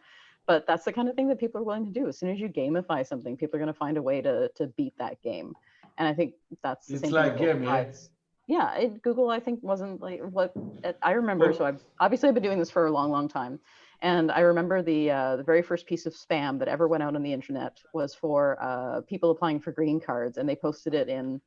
but that's the kind of thing that people are willing to do. As soon as you gamify something, people are going to find a way to beat that game. And I think that's the same like thing. Yeah, Google, I think, wasn't like what I remember. So I've been doing this for a long, long time. And I remember the very first piece of spam that ever went out on the internet was for people applying for green cards, and they posted it in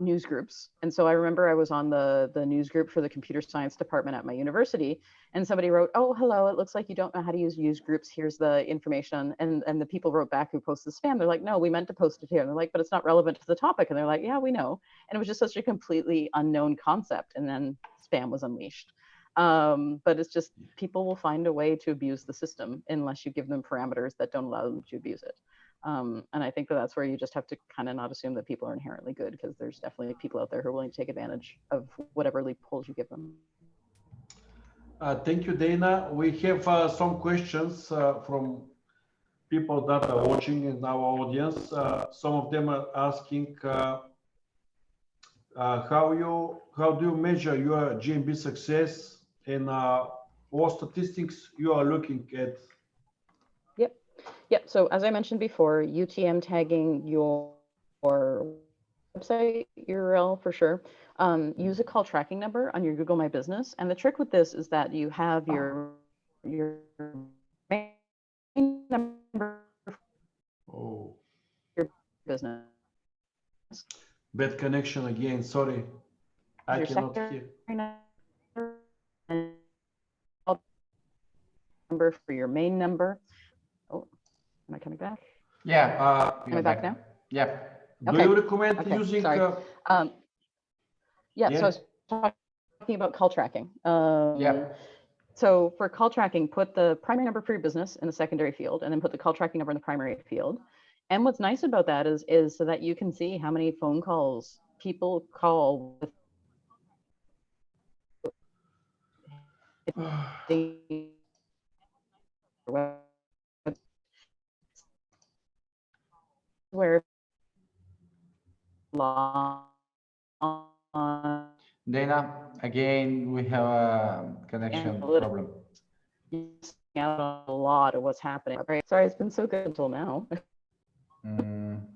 news groups. And so I remember I was on the news group for the computer science department at my university, and somebody wrote, "Oh, hello, it looks like you don't know how to use news groups. Here's the information." And the people wrote back who posted spam. They're like, "No, we meant to post it here." And they're like, "But it's not relevant to the topic." And they're like, "Yeah, we know." And it was just such a completely unknown concept. And then spam was unleashed. But it's just, people will find a way to abuse the system unless you give them parameters that don't allow them to abuse it. And I think that's where you just have to kind of not assume that people are inherently good, because there's definitely people out there who are willing to take advantage of whatever loopholes you give them. Thank you, Dana. We have some questions from people that are watching in our audience. Some of them are asking how do you measure your GMB success, and what statistics you are looking at? Yep. So as I mentioned before, UTM tagging your website URL for sure. Use a call tracking number on your Google My Business. And the trick with this is that you have your main number for your business. Bad connection again, sorry. I cannot hear. Number for your main number. Oh, am I coming back? Yeah. Am I back now? Yeah. Do you recommend using? Yeah. So I was talking about call tracking. So for call tracking, put the primary number for your business in the secondary field, and then put the call tracking number in the primary field. And what's nice about that is so that you can see how many phone calls people call with where Dana, again, we have a connection problem. Out a lot of what's happening. Sorry, it's been so good until now. I'm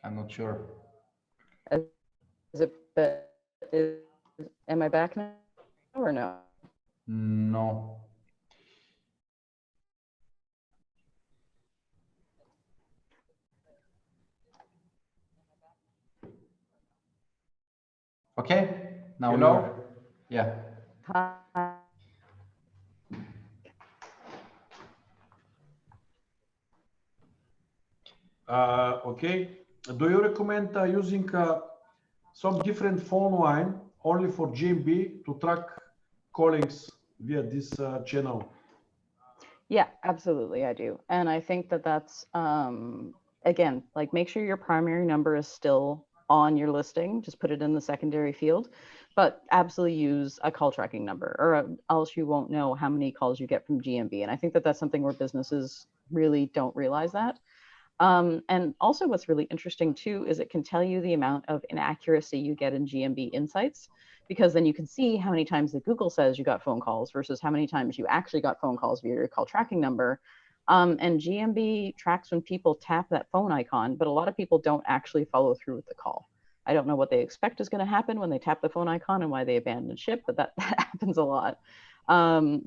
not sure. Am I back now or no? No. Okay, now we are. Yeah. Hi. Okay. Do you recommend using some different phone line only for GMB to track callings via this channel? Yeah, absolutely, I do. And I think that that's, again, like make sure your primary number is still on your listing, just put it in the secondary field, but absolutely use a call tracking number or else you won't know how many calls you get from GMB. And I think that that's something where businesses really don't realize that. And also what's really interesting too, is it can tell you the amount of inaccuracy you get in GMB insights, because then you can see how many times that Google says you got phone calls versus how many times you actually got phone calls via your call tracking number. And GMB tracks when people tap that phone icon, but a lot of people don't actually follow through with the call. I don't know what they expect is going to happen when they tap the phone icon and why they abandon ship, but that happens a lot.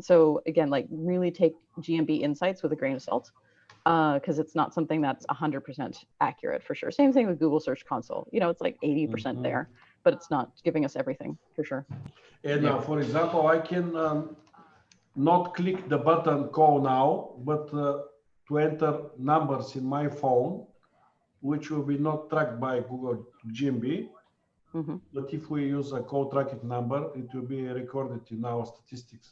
So again, like really take GMB insights with a grain of salt, because it's not something that's 100% accurate for sure. Same thing with Google Search Console. You know, it's like 80% there, but it's not giving us everything for sure. And for example, I can not click the button call now, but to enter numbers in my phone, which will be not tracked by Google GMB. But if we use a call tracking number, it will be recorded in our statistics.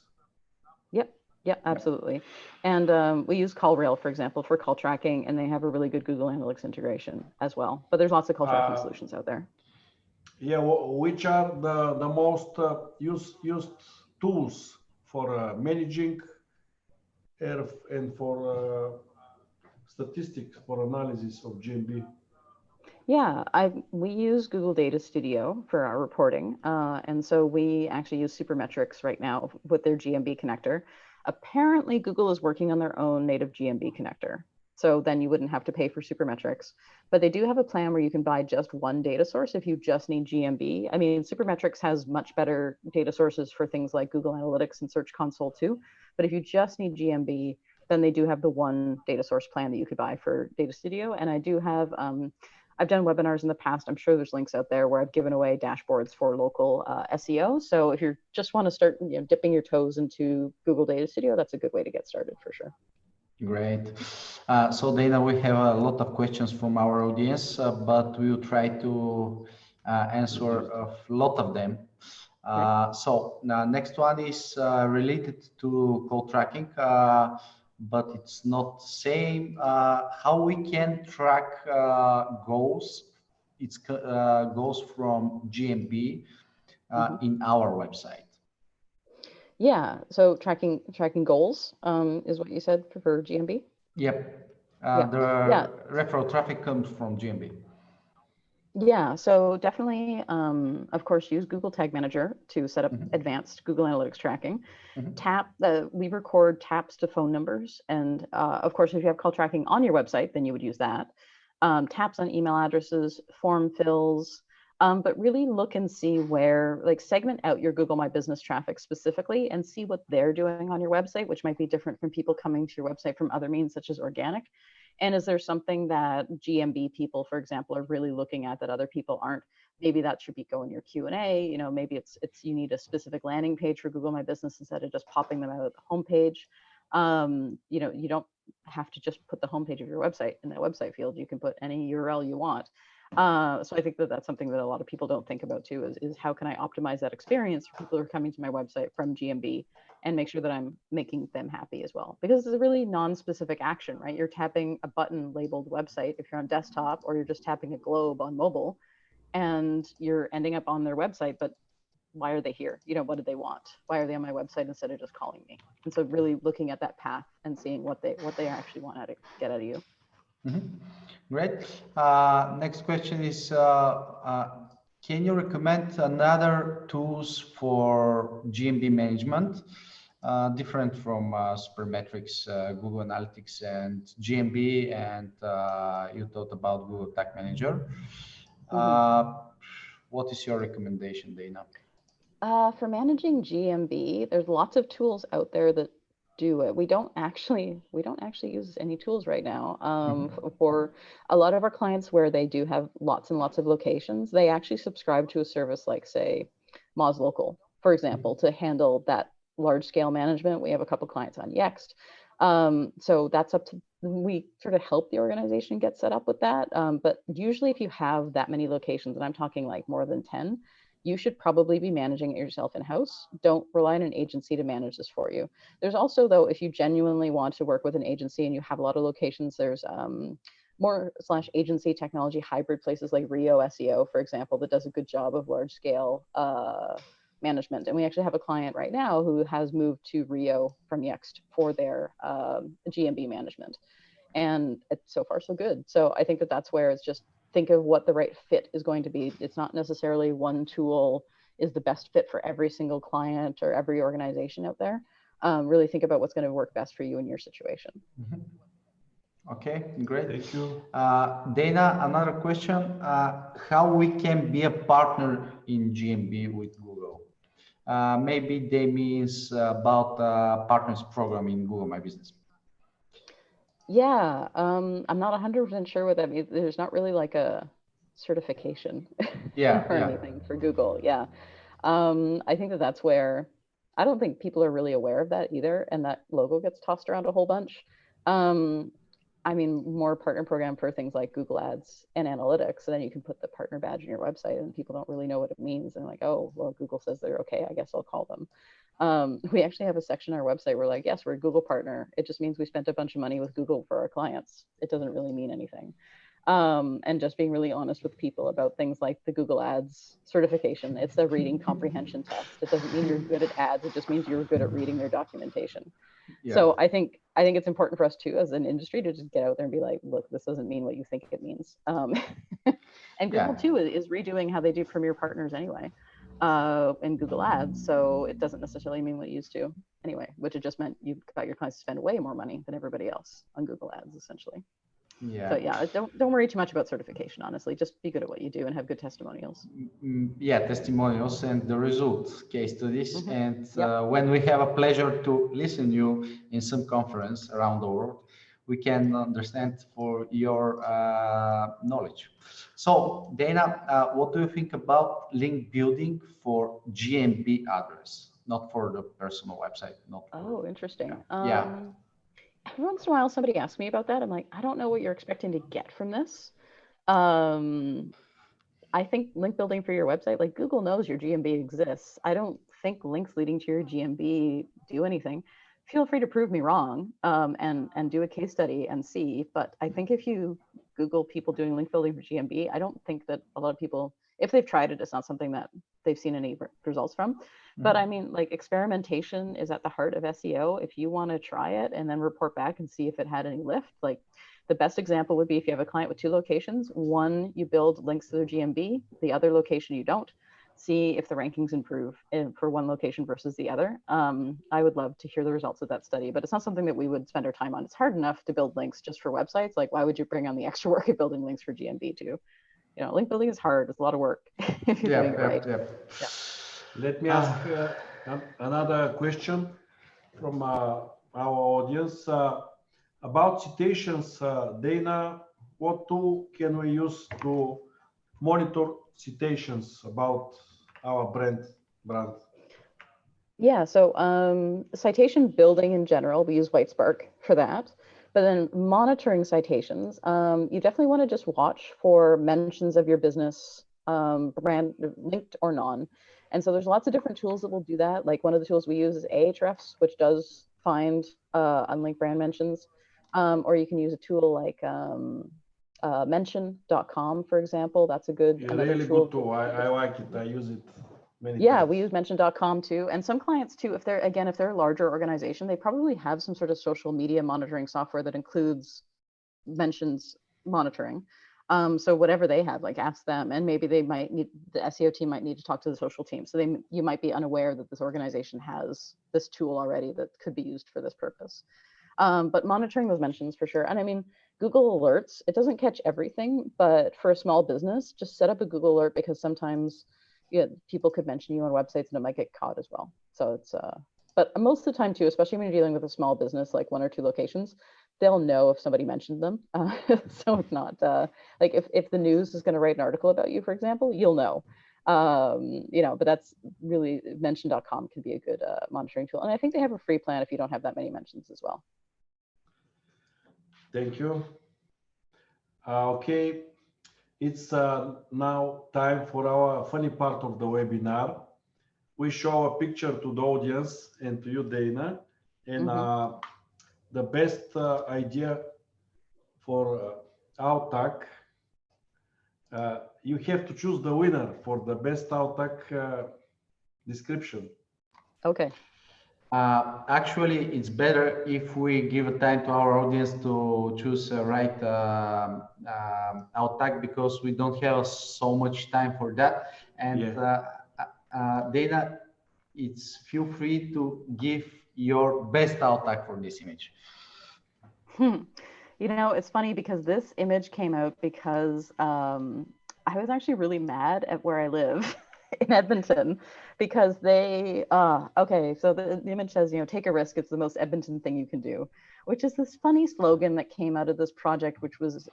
Yep. Yeah, absolutely. And we use CallRail, for example, for call tracking, and they have a really good Google Analytics integration as well. But there's lots of call tracking solutions out there. Yeah, which are the most used tools for managing and for statistics for analysis of GMB? Yeah, we use Google Data Studio for our reporting. And so we actually use Supermetrics right now with their GMB connector. Apparently, Google is working on their own native GMB connector. So then you wouldn't have to pay for Supermetrics. But they do have a plan where you can buy just one data source if you just need GMB. I mean, Supermetrics has much better data sources for things like Google Analytics and Search Console too. But if you just need GMB, then they do have the one data source plan that you could buy for Data Studio. And I do have, I've done webinars in the past. I'm sure there's links out there where I've given away dashboards for local SEO. So if you just want to start dipping your toes into Google Data Studio, that's a good way to get started for sure. Great. So Dana, we have a lot of questions from our audience, but we will try to answer a lot of them. So next one is related to call tracking, but it's not the same. How we can track goals? It's goes from GMB in our website. Yeah. So tracking goals is what you said for GMB. Yep. The referral traffic comes from GMB. Yeah, so definitely, of course, use Google Tag Manager to set up advanced Google Analytics tracking. We record taps to phone numbers. And of course, if you have call tracking on your website, then you would use that. Taps on email addresses, form fills, but really look and see where, like segment out your Google My Business traffic specifically and see what they're doing on your website, which might be different from people coming to your website from other means such as organic. And is there something that GMB people, for example, are really looking at that other people aren't? Maybe that should be go in your Q&A. You know, maybe it's you need a specific landing page for Google My Business instead of just popping them out of the homepage. You know, you don't have to just put the homepage of your website in that website field. You can put any URL you want. So I think that that's something that a lot of people don't think about too, is how can I optimize that experience for people who are coming to my website from GMB and make sure that I'm making them happy as well. Because it's a really non-specific action, right? You're tapping a button labeled website if you're on desktop, or you're just tapping a globe on mobile, and you're ending up on their website, but why are they here? You know, what do they want? Why are they on my website instead of just calling me? And so really looking at that path and seeing what they actually want to get out of you. Great. Next question is, can you recommend another tools for GMB management, different from Supermetrics, Google Analytics, and GMB, and you thought about Google Tag Manager. What is your recommendation, Dana? For managing GMB, there's lots of tools out there that do it. We don't actually use any tools right now. For a lot of our clients where they do have lots and lots of locations, they actually subscribe to a service like, say, Moz Local, for example, to handle that large scale management. We have a couple clients on Yext. So that's up to, we sort of help the organization get set up with that. But usually if you have that many locations, and I'm talking like more than 10, you should probably be managing it yourself in-house. Don't rely on an agency to manage this for you. There's also, though, if you genuinely want to work with an agency and you have a lot of locations, there's more / agency technology hybrid places like Rio SEO, for example, that does a good job of large scale management. And we actually have a client right now who has moved to Rio from Yext for their GMB management. And it's so far so good. So I think that that's where it's just think of what the right fit is going to be. It's not necessarily one tool is the best fit for every single client or every organization out there. Really think about what's going to work best for you in your situation. Mm-hmm. Okay, great. Thank you. Dana, another question. How we can be a partner in GMB with Google? Maybe they means about partners program in Google My Business. Yeah, I'm not 100% sure what that means. There's not really like a certification or anything for Google. Yeah. I think that that's where I don't think people are really aware of that either. And that logo gets tossed around a whole bunch. I mean, more partner program for things like Google Ads and analytics. And then you can put the partner badge in your website and people don't really know what it means. And like, oh, well, Google says they're okay. I guess I'll call them. We actually have a section on our website. We're like, yes, we're a Google partner. It just means we spent a bunch of money with Google for our clients. It doesn't really mean anything. And just being really honest with people about things like the Google Ads certification. It's a reading comprehension test. It doesn't mean you're good at ads. It just means you're good at reading their documentation. Yeah. So I think it's important for us too, as an industry, to just get out there and be like, look, this doesn't mean what you think it means. And Google too is redoing how they do Premier Partners anyway, in Google Ads. So it doesn't necessarily mean what it used to anyway, which it just meant you got your clients to spend way more money than everybody else on Google Ads, essentially. Yeah. So yeah, don't worry too much about certification, honestly. Just be good at what you do and have good testimonials. Yeah, testimonials and the results, case studies. Mm-hmm. And when we have a pleasure to listen to you in some conference around the world, we can understand for your knowledge. So Dana, what do you think about link building for GMB address, not for the personal website? Interesting. Yeah. Every once in a while, somebody asks me about that. I'm like, I don't know what you're expecting to get from this. I think link building for your website, like Google knows your GMB exists. I don't think links leading to your GMB do anything. Feel free to prove me wrong, and do a case study and see. But I think if you Google people doing link building for GMB, I don't think that a lot of people, if they've tried it, it's not something that they've seen any results from. But I mean, like, experimentation is at the heart of SEO. If you want to try it and then report back and see if it had any lift, like the best example would be if you have a client with 2 locations, one, you build links to their GMB, the other location you don't. See if the rankings improve for one location versus the other. I would love to hear the results of that study, but it's not something that we would spend our time on. It's hard enough to build links just for websites. Like, why would you bring on the extra work of building links for GMB too? You know, link building is hard. It's a lot of work if you're doing it right. Yeah. Let me ask another question from our audience about citations. Dana, what tool can we use to monitor citations about our brand? Yeah, so citation building in general, we use Whitespark for that. But then monitoring citations, you definitely want to just watch for mentions of your business, brand linked or non. And so there's lots of different tools that will do that. Like one of the tools we use is Ahrefs, which does find unlinked brand mentions. Or you can use a tool like mention.com, for example. That's a good really good tool. I like it. I use it many times. We use mention.com too. And some clients too, if they're a larger organization, they probably have some sort of social media monitoring software that includes mentions monitoring. So whatever they have, like, ask them, and maybe they might need, the SEO team might need to talk to the social team. So you might be unaware that this organization has this tool already that could be used for this purpose. But monitoring those mentions for sure. And I mean, Google Alerts, it doesn't catch everything, but for a small business, just set up a Google Alert, because sometimes people could mention you on websites and it might get caught as well. So it's, but most of the time too, especially when you're dealing with a small business, like 1 or 2 locations, they'll know if somebody mentioned them. So it's not like if the news is going to write an article about you, for example, you'll know. But that's really, mention.com can be a good monitoring tool. And I think they have a free plan if you don't have that many mentions as well. Thank you. Okay, it's now time for our funny part of the webinar. We show a picture to the audience and to you, Dana, and the best idea for alt tag. You have to choose the winner for the best alt tag description. Okay. Actually, it's better if we give a time to our audience to choose a right alt tag, because we don't have so much time for that. And Dana, it's feel free to give your best alt tag for this image. You know, it's funny because this image came out because I was actually really mad at where I live in Edmonton, because they, okay, so the image says, you know, take a risk. It's the most Edmonton thing you can do, which is this funny slogan that came out of this project, which was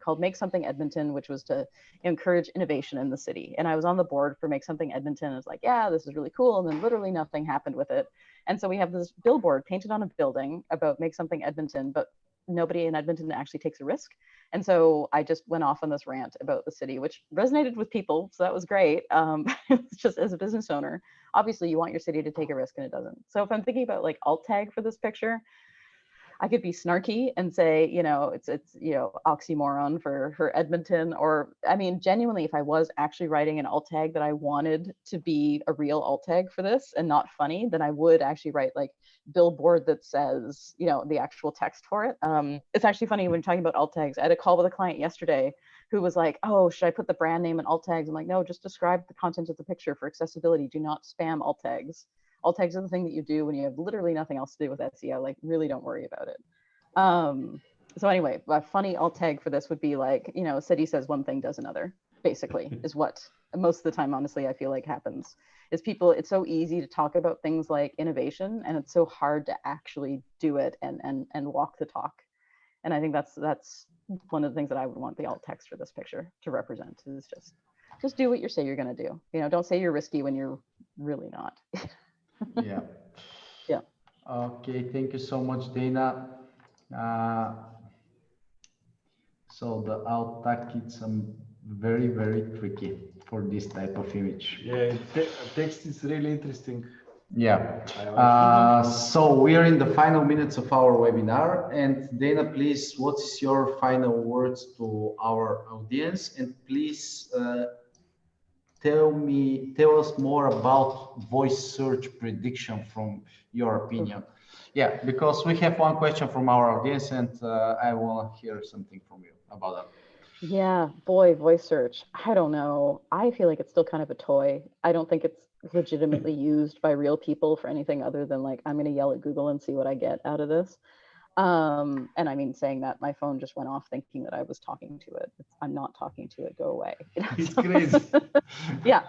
called Make Something Edmonton, which was to encourage innovation in the city. And I was on the board for Make Something Edmonton. I was like, yeah, this is really cool. And then literally nothing happened with it. And so we have this billboard painted on a building about Make Something Edmonton, but nobody in Edmonton actually takes a risk. And so I just went off on this rant about the city, which resonated with people. So that was great. It's just, as a business owner, obviously you want your city to take a risk and it doesn't. So if I'm thinking about like alt tag for this picture, I could be snarky and say, you know, it's you know, oxymoron for Edmonton. Or I mean, genuinely, if I was actually writing an alt tag that I wanted to be a real alt tag for this and not funny, then I would actually write like billboard that says, you know, the actual text for it. It's actually funny when talking about alt tags. I had a call with a client yesterday who was like, oh, should I put the brand name in alt tags? I'm like, no, just describe the content of the picture for accessibility. Do not spam alt tags. Alt tags are the thing that you do when you have literally nothing else to do with SEO. Like, really don't worry about it. So anyway, a funny alt tag for this would be like, you know, city says one thing, does another, basically, is what most of the time, honestly, I feel like happens. Is people, it's so easy to talk about things like innovation, and it's so hard to actually do it and walk the talk. And I think that's one of the things that I would want the alt text for this picture to represent, is just do what you say you're going to do. You know, don't say you're risky when you're really not. Yeah. Yeah. Okay, thank you so much, Dana. So the alt tag, it's very, very tricky for this type of image. Yeah, text is really interesting. Yeah. So we are in the final minutes of our webinar, and Dana, please, what is your final words to our audience? And please tell us more about voice search prediction from your opinion. Yeah, because we have one question from our audience, and I want to hear something from you about that. Yeah, boy, voice search. I don't know. I feel like it's still kind of a toy. I don't think it's legitimately used by real people for anything other than like, I'm going to yell at Google and see what I get out of this. And I mean, saying that, my phone just went off thinking that I was talking to it. I'm not talking to it. Go away. It's crazy. Yeah.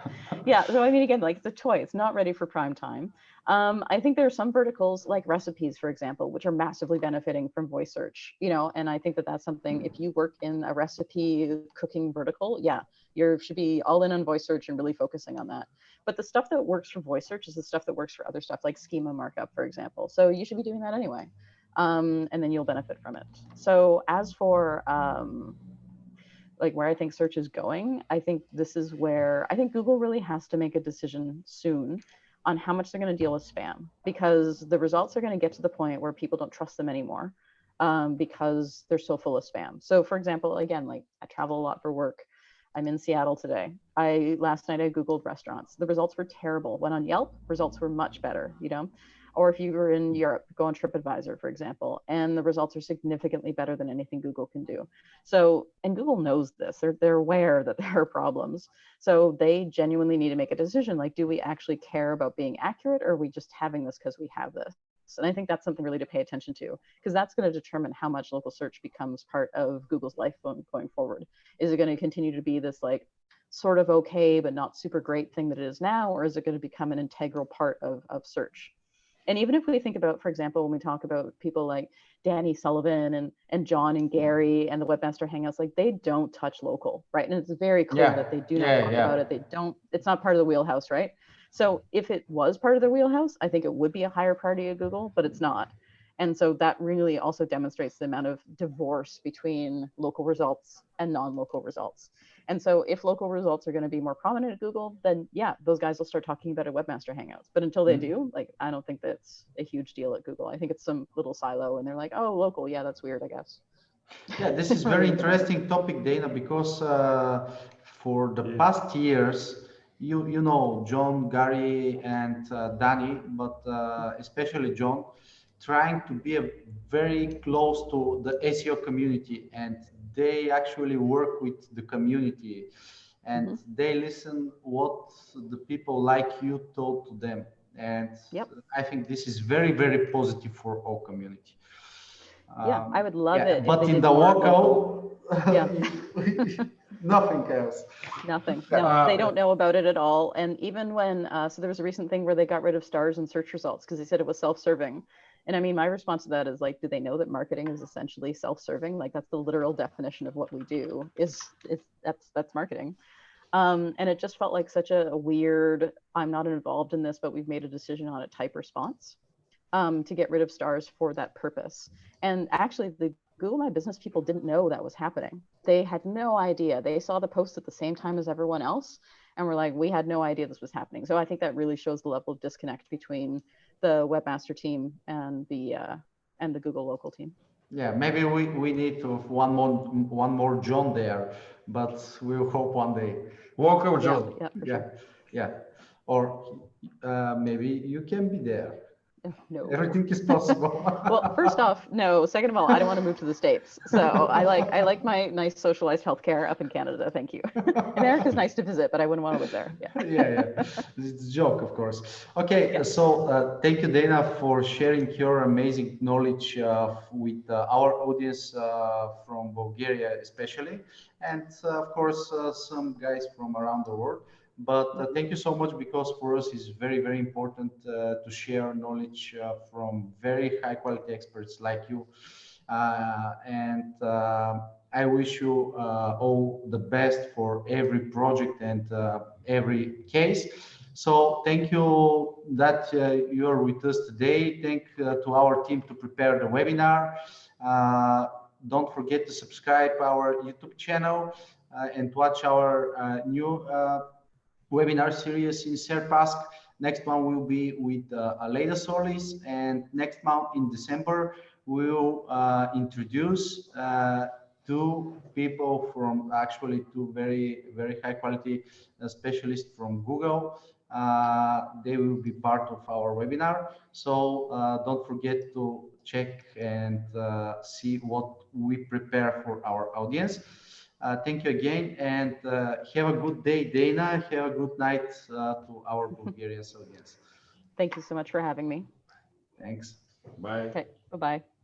So I mean, again, like, it's a toy. It's not ready for prime time. I think there are some verticals like recipes, for example, which are massively benefiting from voice search, you know, and I think that that's something, if you work in a recipe cooking vertical, yeah, you should be all in on voice search and really focusing on that. But the stuff that works for voice search is the stuff that works for other stuff, like schema markup, for example. So you should be doing that anyway. And then you'll benefit from it. So as for like where I think search is going, I think this is where I think Google really has to make a decision soon on how much they're going to deal with spam, because the results are going to get to the point where people don't trust them anymore, because they're so full of spam. So for example, again, like, I travel a lot for work. I'm in Seattle today. Last night I Googled restaurants. The results were terrible. Went on Yelp, results were much better, you know? Or if you were in Europe, go on TripAdvisor, for example, and the results are significantly better than anything Google can do. So, and Google knows this, they're aware that there are problems. So they genuinely need to make a decision, like, do we actually care about being accurate, or are we just having this because we have this? And I think that's something really to pay attention to, because that's going to determine how much local search becomes part of Google's life going forward. Is it going to continue to be this like sort of okay, but not super great thing that it is now, or is it going to become an integral part of search? And even if we think about, for example, when we talk about people like Danny Sullivan and John and Gary and the Webmaster Hangouts, like, they don't touch local, right? And it's very clear that they do not talk about it. They don't, it's not part of the wheelhouse, right? So if it was part of their wheelhouse, I think it would be a higher priority at Google, but it's not. And so that really also demonstrates the amount of divorce between local results and non-local results. And so if local results are going to be more prominent at Google, then yeah, those guys will start talking about it at Webmaster Hangouts. But until they do, like, I don't think that's a huge deal at Google. I think it's some little silo and they're like, oh, local. Yeah, that's weird, I guess. Yeah, this is very interesting topic, Dana, because for the past years, you know, John, Gary, and Danny, but especially John, trying to be very close to the SEO community, and they actually work with the community, and they listen what the people like you told to them, and I think this is very, very positive for our community. Yeah, I would love it. But if they in did the more local, yeah. nothing else. Nothing. No, they don't know about it at all. And even when, so there was a recent thing where they got rid of stars in search results because they said it was self-serving. And I mean, my response to that is like, do they know that marketing is essentially self-serving? Like that's the literal definition of what we do that's marketing. And it just felt like such a weird, I'm not involved in this, but we've made a decision on it type response to get rid of stars for that purpose. And actually the Google My Business people didn't know that was happening. They had no idea. They saw the post at the same time as everyone else and were like, we had no idea this was happening. So I think that really shows the level of disconnect between the Webmaster team and the Google local team. Yeah, maybe we need to have one more John there, but we'll hope one day. Local John. Yeah. Or maybe you can be there. No. Everything is possible. Well, first off, no. Second of all, I don't want to move to the States. So I like my nice socialized healthcare up in Canada. Thank you. America's nice to visit, but I wouldn't want to live there. Yeah. It's a joke, of course. Okay, so thank you, Dana, for sharing your amazing knowledge with our audience from Bulgaria, especially, and of course, some guys from around the world. But thank you so much, because for us it's very, very important to share knowledge from very high quality experts like you. And I wish you all the best for every project and every case. So thank you that you are with us today. Thank to our team to prepare the webinar. Don't forget to subscribe our YouTube channel and watch our new webinar series in Serpact. Next one will be with Aleda Solis, and next month in December we will introduce two people from two very, very high quality specialists from Google. They will be part of our webinar. So don't forget to check and see what we prepare for our audience. Thank you again, and have a good day, Dana. Have a good night to our Bulgarian audience. Thank you so much for having me. Thanks. Bye. Okay, bye-bye.